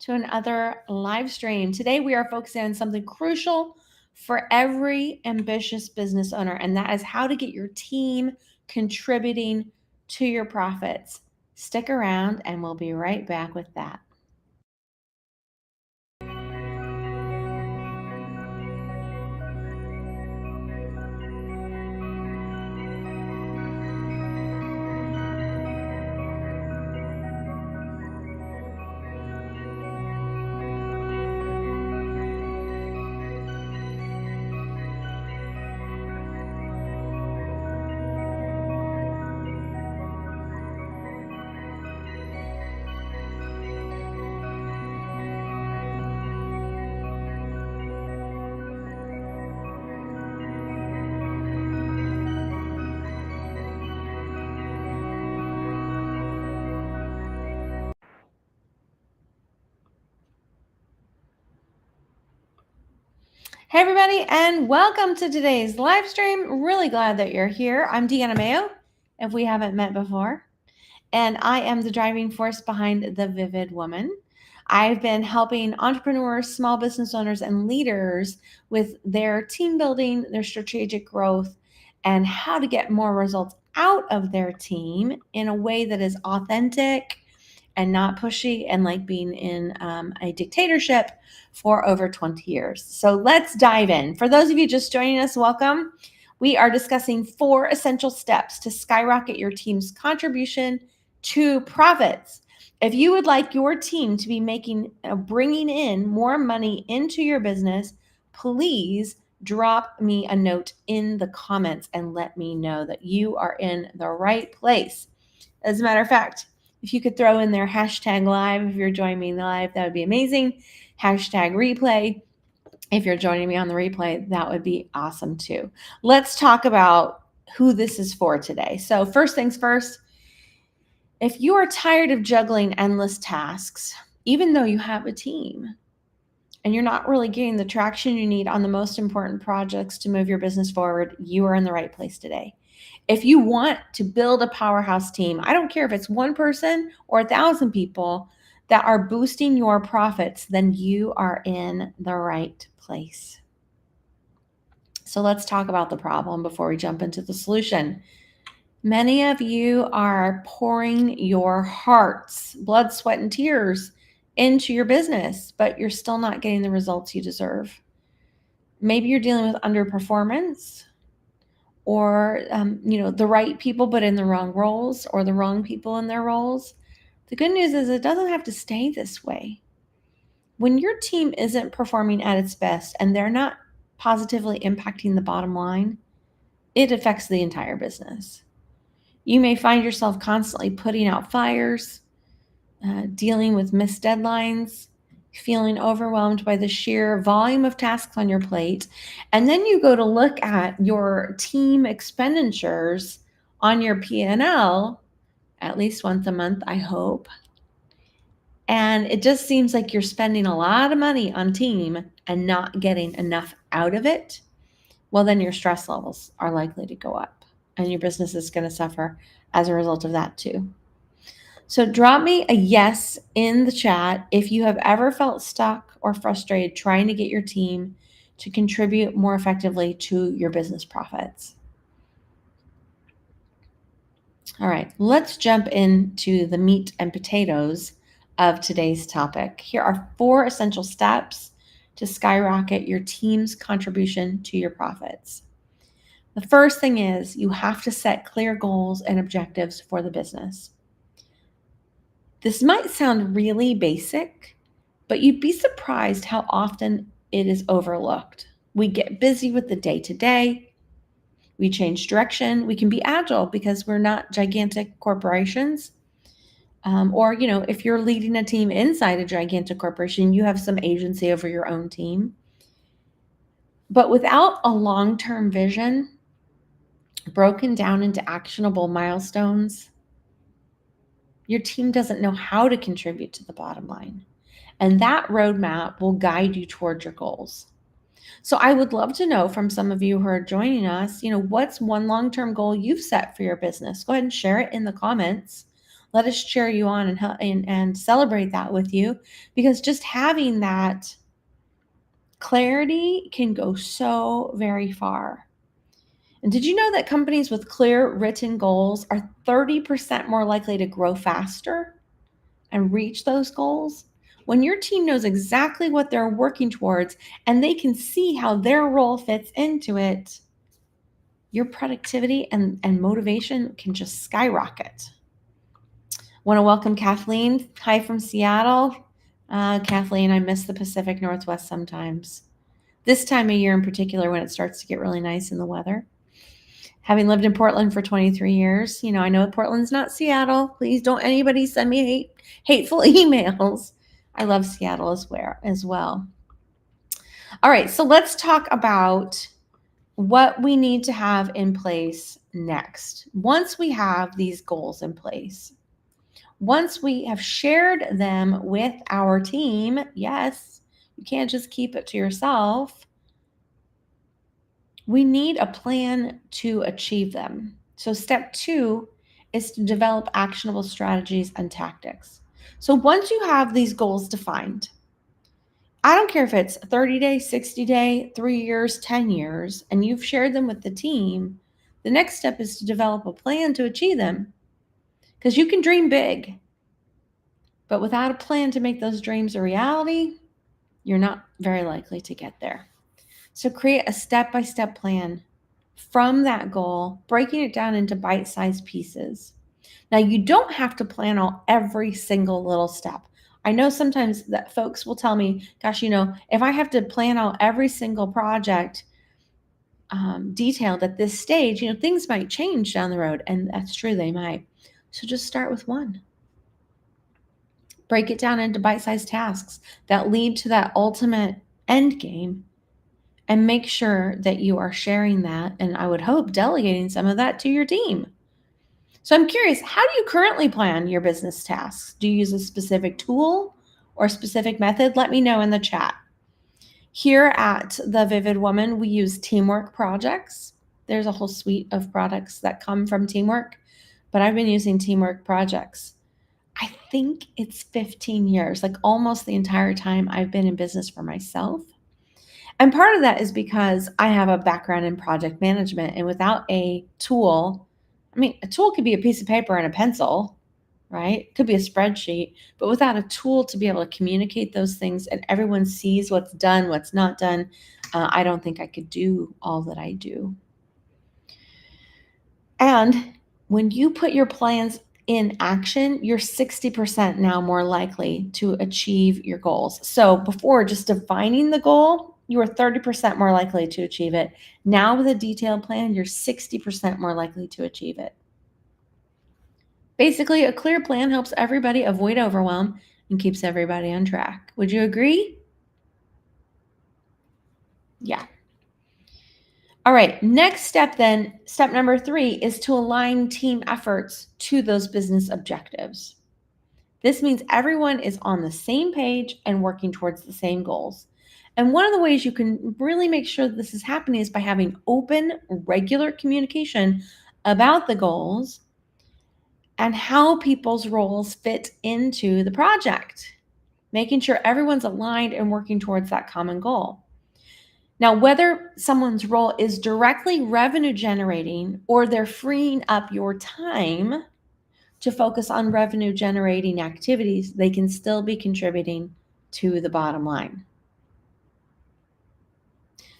to another live stream. Today we are focusing on something crucial for every ambitious business owner, and that is how to get your team contributing to your profits. Stick around and we'll be right back with that. Hey everybody, and welcome to today's live stream. Really glad that you're here. I'm Deanna Maio, if we haven't met before, and I am the driving force behind The Vivid Woman. I've been helping entrepreneurs, small business owners, and leaders with their team building, their strategic growth, and how to get more results out of their team in a way that is authentic and not pushy and like being in a dictatorship for over 20 years. So let's dive in. For those of you just joining us, welcome. We are discussing 4 essential steps to skyrocket your team's contribution to profits. If you would like your team to be bringing in more money into your business, please drop me a note in the comments and let me know that you are in the right place. As a matter of fact, if you could throw in there #live if you're joining me live, that would be amazing. #replay. If you're joining me on the replay, that would be awesome too. Let's talk about who this is for today. So first things first, if you are tired of juggling endless tasks, even though you have a team, and you're not really getting the traction you need on the most important projects to move your business forward, you are in the right place today. If you want to build a powerhouse team, I don't care if it's one person or 1,000 people that are boosting your profits, then you are in the right place. So let's talk about the problem before we jump into the solution. Many of you are pouring your hearts, blood, sweat, and tears into your business, but you're still not getting the results you deserve. Maybe you're dealing with underperformance, or the right people but in the wrong roles, or the wrong people in their roles. The good news is it doesn't have to stay this way. When your team isn't performing at its best and they're not positively impacting the bottom line, it affects the entire business. You may find yourself constantly putting out fires, dealing with missed deadlines, feeling overwhelmed by the sheer volume of tasks on your plate. And then you go to look at your team expenditures on your P&L at least once a month, I hope. And it just seems like you're spending a lot of money on team and not getting enough out of it. Well, then your stress levels are likely to go up and your business is going to suffer as a result of that too. So drop me a yes in the chat if you have ever felt stuck or frustrated trying to get your team to contribute more effectively to your business profits. All right, let's jump into the meat and potatoes of today's topic. Here are 4 essential steps to skyrocket your team's contribution to your profits. The first thing is you have to set clear goals and objectives for the business. This might sound really basic, but you'd be surprised how often it is overlooked. We get busy with the day-to-day. We change direction. We can be agile because we're not gigantic corporations. Or, if you're leading a team inside a gigantic corporation, you have some agency over your own team. But without a long-term vision, broken down into actionable milestones, your team doesn't know how to contribute to the bottom line. And that roadmap will guide you towards your goals. So I would love to know from some of you who are joining us, what's one long-term goal you've set for your business? Go ahead and share it in the comments. let us cheer you on and celebrate that with you, because just having that clarity can go so very far. And did you know that companies with clear written goals are 30% more likely to grow faster and reach those goals? When your team knows exactly what they're working towards and they can see how their role fits into it, your productivity and motivation can just skyrocket. Want to welcome Kathleen. Hi from Seattle. Kathleen, I miss the Pacific Northwest sometimes. This time of year in particular, when it starts to get really nice in the weather. Having lived in Portland for 23 years, I know Portland's not Seattle. Please don't anybody send me hateful emails. I love Seattle as well. All right, so let's talk about what we need to have in place next. Once we have these goals in place, once we have shared them with our team, yes, you can't just keep it to yourself. We need a plan to achieve them. So step 2 is to develop actionable strategies and tactics. So once you have these goals defined, I don't care if it's 30 days, 60 days, 3 years, 10 years, and you've shared them with the team, the next step is to develop a plan to achieve them. Because you can dream big, but without a plan to make those dreams a reality, you're not very likely to get there. So create a step-by-step plan from that goal, breaking it down into bite-sized pieces. Now, you don't have to plan out every single little step. I know sometimes that folks will tell me, gosh, if I have to plan out every single project detailed at this stage, things might change down the road. And that's true, they might. So just start with one. Break it down into bite-sized tasks that lead to that ultimate end game, and make sure that you are sharing that, and I would hope delegating some of that to your team. So I'm curious, how do you currently plan your business tasks? Do you use a specific tool or a specific method? Let me know in the chat. Here at The Vivid Woman, we use teamwork projects. There's a whole suite of products that come from teamwork, but I've been using teamwork projects. I think it's 15 years, like almost the entire time I've been in business for myself. And part of that is because I have a background in project management, and without a tool, a tool could be a piece of paper and a pencil, right? It could be a spreadsheet, but without a tool to be able to communicate those things and everyone sees what's done, what's not done, I don't think I could do all that I do. And when you put your plans in action, you're 60% now more likely to achieve your goals. So before, just defining the goal, you were 30% more likely to achieve it. Now with a detailed plan, you're 60% more likely to achieve it. Basically, a clear plan helps everybody avoid overwhelm and keeps everybody on track. Would you agree? Yeah. All right, next step then, step number 3 is to align team efforts to those business objectives. This means everyone is on the same page and working towards the same goals. And one of the ways you can really make sure that this is happening is by having open, regular communication about the goals and how people's roles fit into the project, making sure everyone's aligned and working towards that common goal. Now, whether someone's role is directly revenue generating or they're freeing up your time to focus on revenue generating activities, they can still be contributing to the bottom line.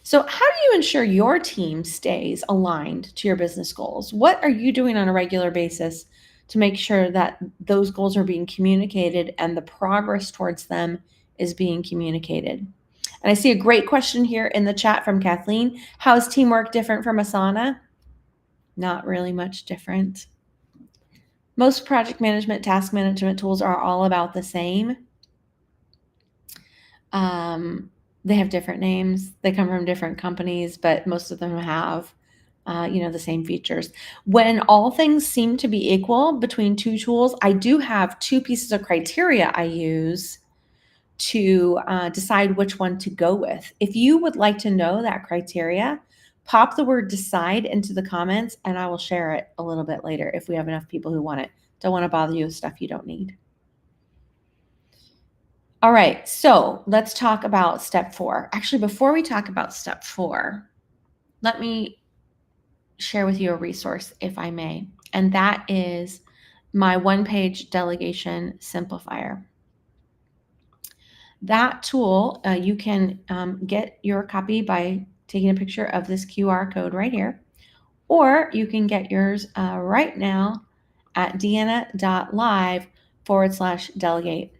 So how do you ensure your team stays aligned to your business goals? What are you doing on a regular basis to make sure that those goals are being communicated and the progress towards them is being communicated? And I see a great question here in the chat from Kathleen. How is teamwork different from Asana? Not really much different. Most project management, task management tools are all about the same. They have different names. They come from different companies, but most of them have, the same features. When all things seem to be equal between two tools, I do have 2 pieces of criteria I use to decide which one to go with. If you would like to know that criteria, pop the word decide into the comments and I will share it a little bit later if we have enough people who want it. Don't want to bother you with stuff you don't need. All right, so let's talk about step 4. Actually, before we talk about step 4, let me share with you a resource, if I may, and that is my one-page delegation simplifier. That tool, you can get your copy by taking a picture of this QR code right here, or you can get yours right now at deanna.live/delegate.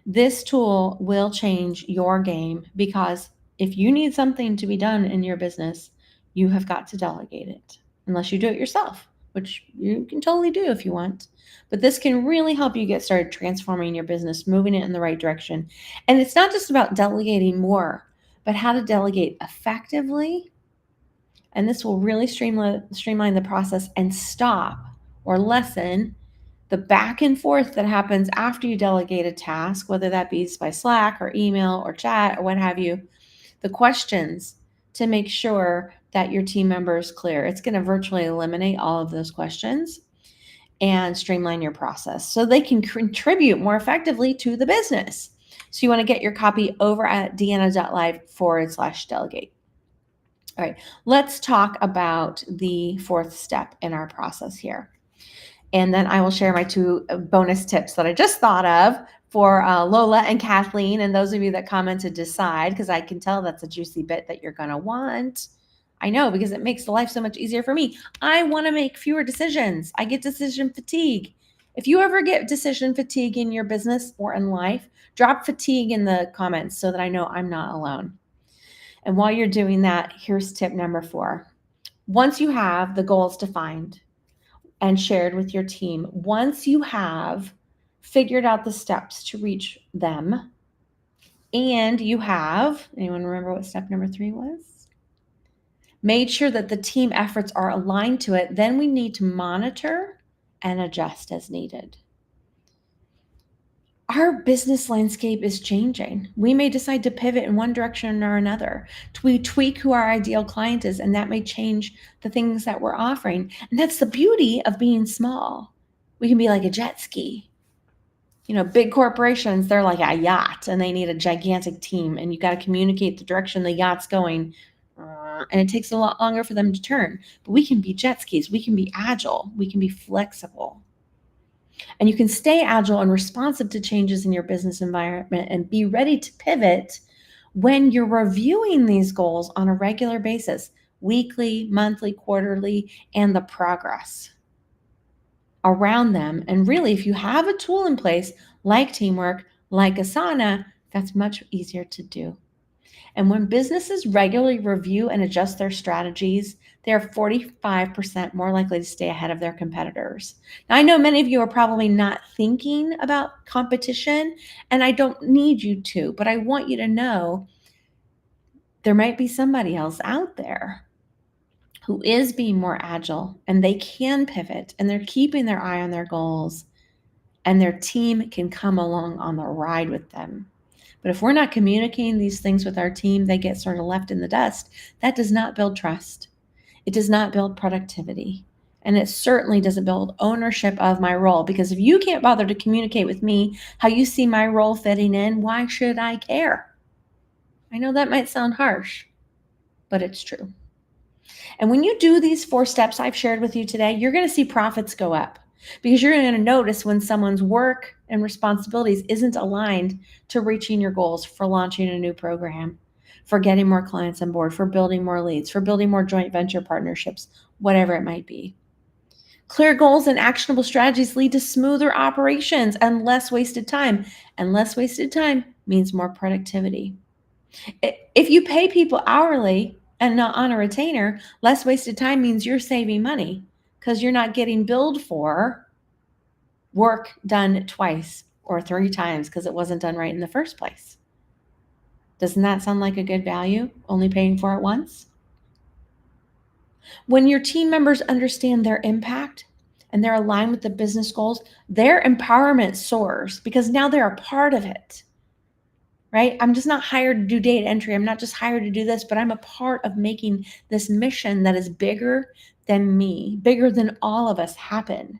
This tool will change your game because if you need something to be done in your business, you have got to delegate it, unless you do it yourself, which you can totally do if you want. But this can really help you get started transforming your business, moving it in the right direction. And it's not just about delegating more, but how to delegate effectively. And this will really streamline the process and stop or lessen the back and forth that happens after you delegate a task, whether that be by Slack or email or chat or what have you, the questions to make sure that your team member is clear. It's going to virtually eliminate all of those questions and streamline your process so they can contribute more effectively to the business. So you want to get your copy over at deanna.live/delegate. All right, let's talk about the 4th step in our process here. And then I will share my 2 bonus tips that I just thought of for Lola and Kathleen, and those of you that commented decide, because I can tell that's a juicy bit that you're going to want. I know, because it makes life so much easier for me. I want to make fewer decisions. I get decision fatigue. If you ever get decision fatigue in your business or in life, drop fatigue in the comments so that I know I'm not alone. And while you're doing that, here's tip number 4. Once you have the goals defined and shared with your team, once you have figured out the steps to reach them, and you have, anyone remember what step number 3 was? Made sure that the team efforts are aligned to it, then we need to monitor and adjust as needed. Our business landscape is changing. We may decide to pivot in one direction or another. We tweak who our ideal client is, and that may change the things that we're offering. And that's the beauty of being small. We can be like a jet ski. You know, big corporations, they're like a yacht and they need a gigantic team, and you got to communicate the direction the yacht's going. And it takes a lot longer for them to turn. But we can be jet skis. We can be agile. We can be flexible. And you can stay agile and responsive to changes in your business environment and be ready to pivot when you're reviewing these goals on a regular basis, weekly, monthly, quarterly, and the progress around them. And really, if you have a tool in place like teamwork, like Asana, that's much easier to do. And when businesses regularly review and adjust their strategies, they are 45% more likely to stay ahead of their competitors. Now, I know many of you are probably not thinking about competition, and I don't need you to, but I want you to know there might be somebody else out there who is being more agile, and they can pivot, and they're keeping their eye on their goals, and their team can come along on the ride with them. But if we're not communicating these things with our team, they get sort of left in the dust. That does not build trust. It does not build productivity. And it certainly doesn't build ownership of my role, because if you can't bother to communicate with me how you see my role fitting in, why should I care? I know that might sound harsh, but it's true. And when you do these 4 steps I've shared with you today, you're going to see profits go up, because you're going to notice when someone's work and responsibilities isn't aligned to reaching your goals for launching a new program, for getting more clients on board, for building more leads, for building more joint venture partnerships, whatever it might be. Clear goals and actionable strategies lead to smoother operations and less wasted time. And less wasted time means more productivity. If you pay people hourly and not on a retainer, less wasted time means you're saving money, because you're not getting billed for work done twice or 3 times because it wasn't done right in the first place. Doesn't that sound like a good value, only paying for it once? When your team members understand their impact and they're aligned with the business goals, their empowerment soars, because now they're a part of it, right? I'm just not hired to do data entry. I'm not just hired to do this, but I'm a part of making this mission that is bigger than me, bigger than all of us happen.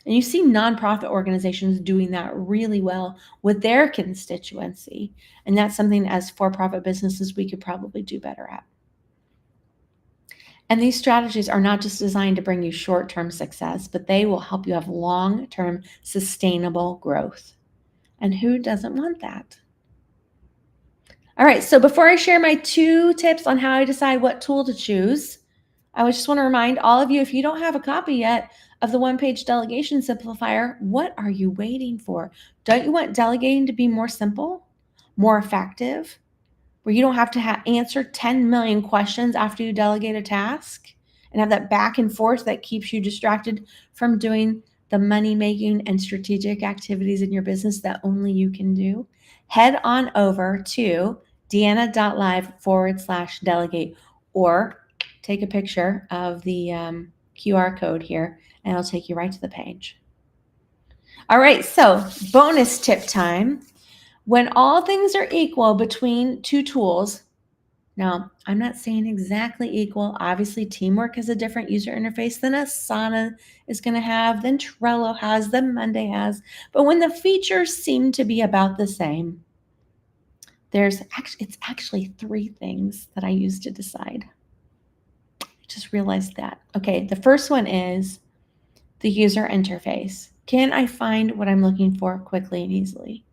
And you see nonprofit organizations doing that really well with their constituency. And that's something as for-profit businesses we could probably do better at. And these strategies are not just designed to bring you short-term success, but they will help you have long-term sustainable growth. And who doesn't want that? All right, so before I share my 2 tips on how I decide what tool to choose, I just want to remind all of you, if you don't have a copy yet of the one-page delegation simplifier, what are you waiting for? Don't you want delegating to be more simple, more effective, where you don't have to answer 10 million questions after you delegate a task and have that back and forth that keeps you distracted from doing the money-making and strategic activities in your business that only you can do? Head on over to deanna.live/delegate, or take a picture of the QR code here and it'll take you right to the page. All right, so bonus tip time. When all things are equal between 2 tools, now I'm not saying exactly equal. Obviously, Teamwork has a different user interface than Asana is going to have, than Trello has, than Monday has. But when the features seem to be about the same, it's actually 3 things that I use to decide. I just realized that. Okay, the first one is the user interface. Can I find what I'm looking for quickly and easily?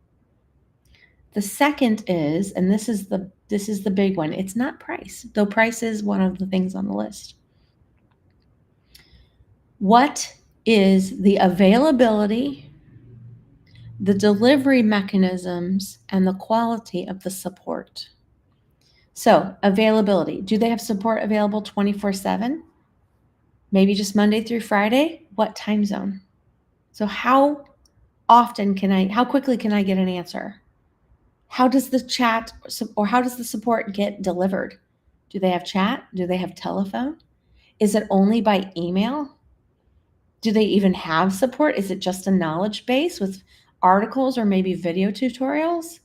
The second is, and this is the big one, it's not price, though price is one of the things on the list. What is the availability, the delivery mechanisms, and the quality of the support? So, availability. Do they have support available 24/7? Maybe just Monday through Friday? What time zone? So how quickly can I get an answer? How does the chat or how does the support get delivered? Do they have chat? Do they have telephone? Is it only by email? Do they even have support? Is it just a knowledge base with articles or maybe video tutorials?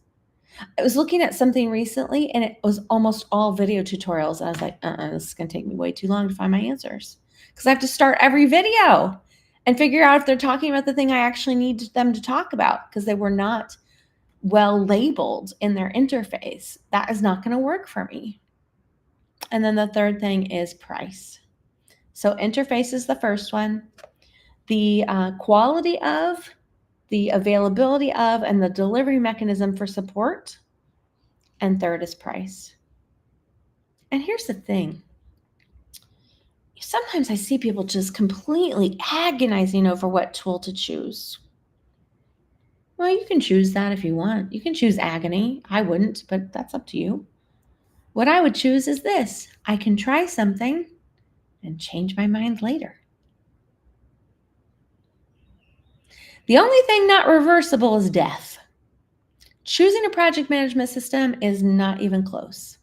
I was looking at something recently and it was almost all video tutorials. And I was like, this is going to take me way too long to find my answers, because I have to start every video and figure out if they're talking about the thing I actually need them to talk about, because they were not well labeled in their interface. That is not going to work for me. And then the third thing is price. So interface is the first one. The quality of, the availability of, and the delivery mechanism for support. And third is price. And here's the thing. Sometimes I see people just completely agonizing over what tool to choose. Well, you can choose that if you want. You can choose agony. I wouldn't, but that's up to you. What I would choose is this. I can try something and change my mind later. The only thing not reversible is death. Choosing a project management system is not even close.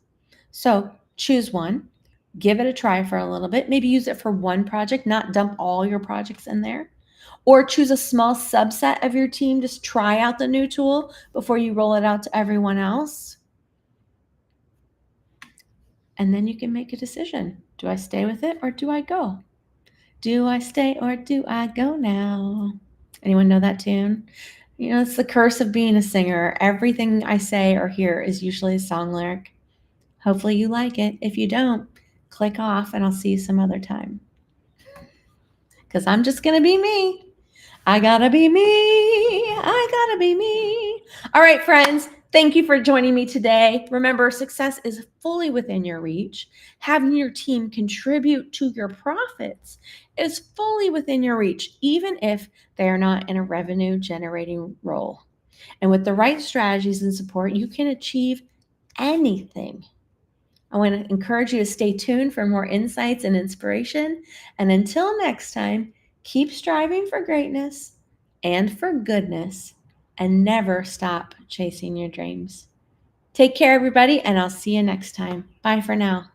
So choose one, give it a try for a little bit, maybe use it for one project, not dump all your projects in there, or choose a small subset of your team, just try out the new tool before you roll it out to everyone else. And then you can make a decision. Do I stay with it or do I go? Do I stay or do I go now? Anyone know that tune? You know, it's the curse of being a singer. Everything I say or hear is usually a song lyric. Hopefully you like it. If you don't, click off and I'll see you some other time. Because I'm just going to be me. I gotta be me. I gotta be me. All right, friends. Thank you for joining me today. Remember, success is fully within your reach. Having your team contribute to your profits is fully within your reach, even if they are not in a revenue generating role. And with the right strategies and support, you can achieve anything. I want to encourage you to stay tuned for more insights and inspiration. And until next time, keep striving for greatness and for goodness, and never stop chasing your dreams. Take care, everybody, and I'll see you next time. Bye for now.